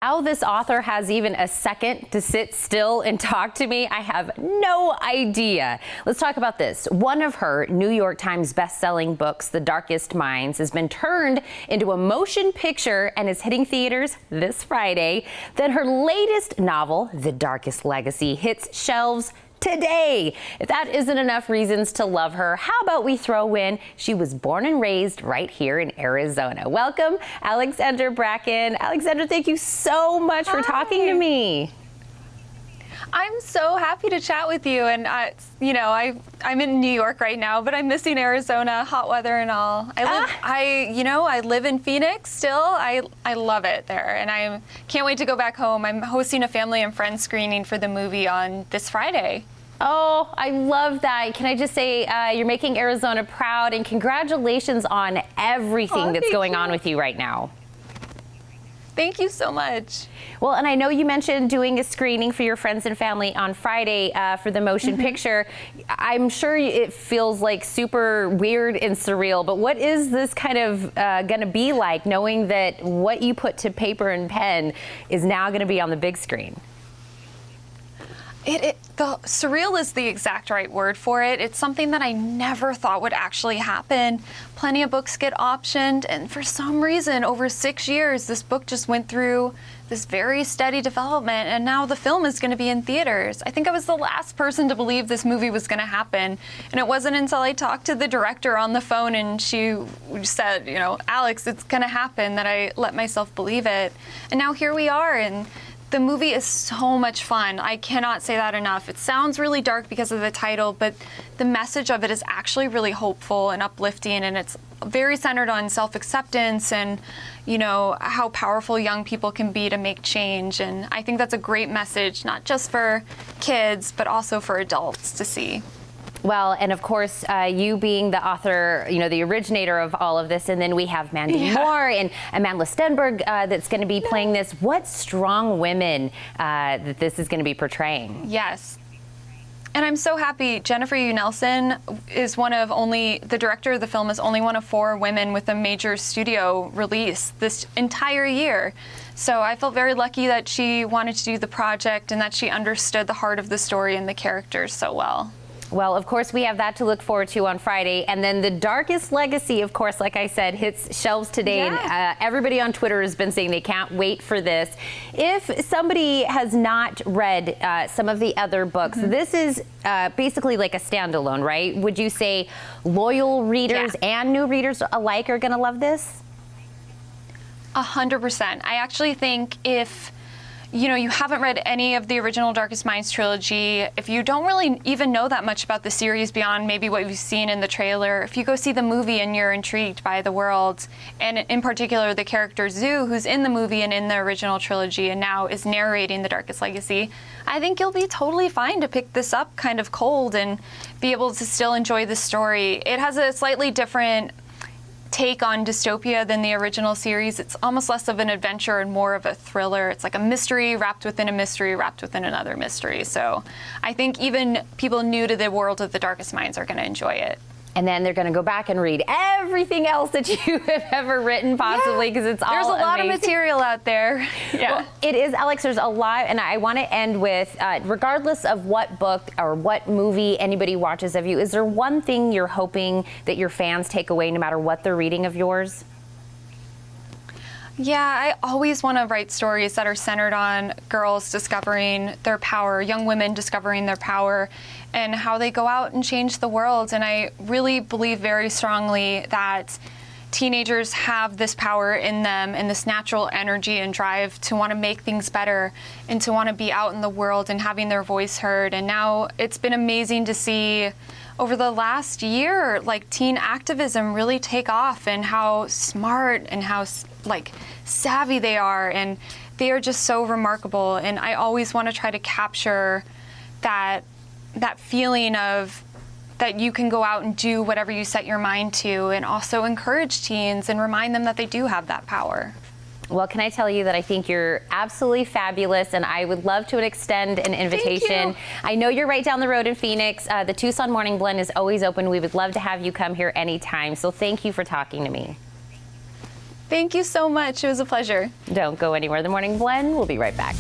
How this author has even a second to sit still and talk to me, I have no idea. Let's talk about this. One of her New York Times best-selling books, The Darkest Minds, has been turned into a motion picture and is hitting theaters this Friday. Then her latest novel, The Darkest Legacy, hits shelves today. If that isn't enough reasons to love her, how about we throw in she was born and raised right here in Arizona. Welcome, Alexandra Bracken. Alexandra, thank you so much for talking to me. I'm so happy to chat with you, and I'm in New York right now, but I'm missing Arizona, hot weather and all. I live in Phoenix still. I love it there, and I can't wait to go back home. I'm hosting a family and friends screening for the movie on this Friday. Oh, I love that. Can I just say you're making Arizona proud, and congratulations on everything that's going on with you right now. Thank you so much. Well, and I know you mentioned doing a screening for your friends and family on Friday for the motion picture. I'm sure it feels like super weird and surreal, but what is this kind of going to be like, knowing that what you put to paper and pen is now going to be on the big screen? The surreal is the exact right word for it. It's something that I never thought would actually happen. Plenty of books get optioned, and for some reason, over 6 years, this book just went through this very steady development, and now the film is going to be in theaters. I think I was the last person to believe this movie was going to happen, and it wasn't until I talked to the director on the phone and she said, Alex, it's going to happen, that I let myself believe it. And now here we are, and the movie is so much fun. I cannot say that enough. It sounds really dark because of the title, but the message of it is actually really hopeful and uplifting, and it's very centered on self-acceptance and, how powerful young people can be to make change. And I think that's a great message, not just for kids, but also for adults to see. Well, and of course, you being the author, the originator of all of this, and then we have Mandy Moore and Amandla Stenberg that's going to be playing this. What strong women that this is going to be portraying. Yes. And I'm so happy. Jennifer Yu Nelson is the director of the film is only one of 4 women with a major studio release this entire year. So I felt very lucky that she wanted to do the project and that she understood the heart of the story and the characters so well. Well, of course, we have that to look forward to on Friday. And then The Darkest Legacy, of course, like I said, hits shelves today. Yeah. And everybody on Twitter has been saying they can't wait for this. If somebody has not read some of the other books, this is basically like a standalone, right? Would you say loyal readers and new readers alike are going to love this? 100%. I actually think if you haven't read any of the original Darkest Minds trilogy, if you don't really even know that much about the series beyond maybe what you've seen in the trailer, if you go see the movie and you're intrigued by the world, and in particular the character Zhu, who's in the movie and in the original trilogy and now is narrating The Darkest Legacy, I think you'll be totally fine to pick this up kind of cold and be able to still enjoy the story. It has a slightly different take on dystopia than the original series. It's almost less of an adventure and more of a thriller. It's like a mystery wrapped within a mystery wrapped within another mystery. So I think even people new to the world of The Darkest Minds are going to enjoy it. And then they're going to go back and read everything else that you have ever written, possibly, because it's all There's a lot amazing. of material out there. Yeah. Well, it is, Alex, there's a lot, and I want to end with, regardless of what book or what movie anybody watches of you, is there one thing you're hoping that your fans take away no matter what they're reading of yours? Yeah, I always want to write stories that are centered on girls discovering their power, young women discovering their power, and how they go out and change the world. And I really believe very strongly that teenagers have this power in them and this natural energy and drive to want to make things better and to want to be out in the world and having their voice heard. And now it's been amazing to see over the last year, teen activism really take off, and how smart and how savvy they are, and they are just so remarkable. And I always want to try to capture that feeling of that you can go out and do whatever you set your mind to, and also encourage teens and remind them that they do have that power. Well, can I tell you that I think you're absolutely fabulous, and I would love to extend an invitation. Thank you. I know you're right down the road in Phoenix. The Tucson Morning Blend is always open. We would love to have you come here anytime. So thank you for talking to me. Thank you so much. It was a pleasure. Don't go anywhere. The Morning Blend, we'll be right back.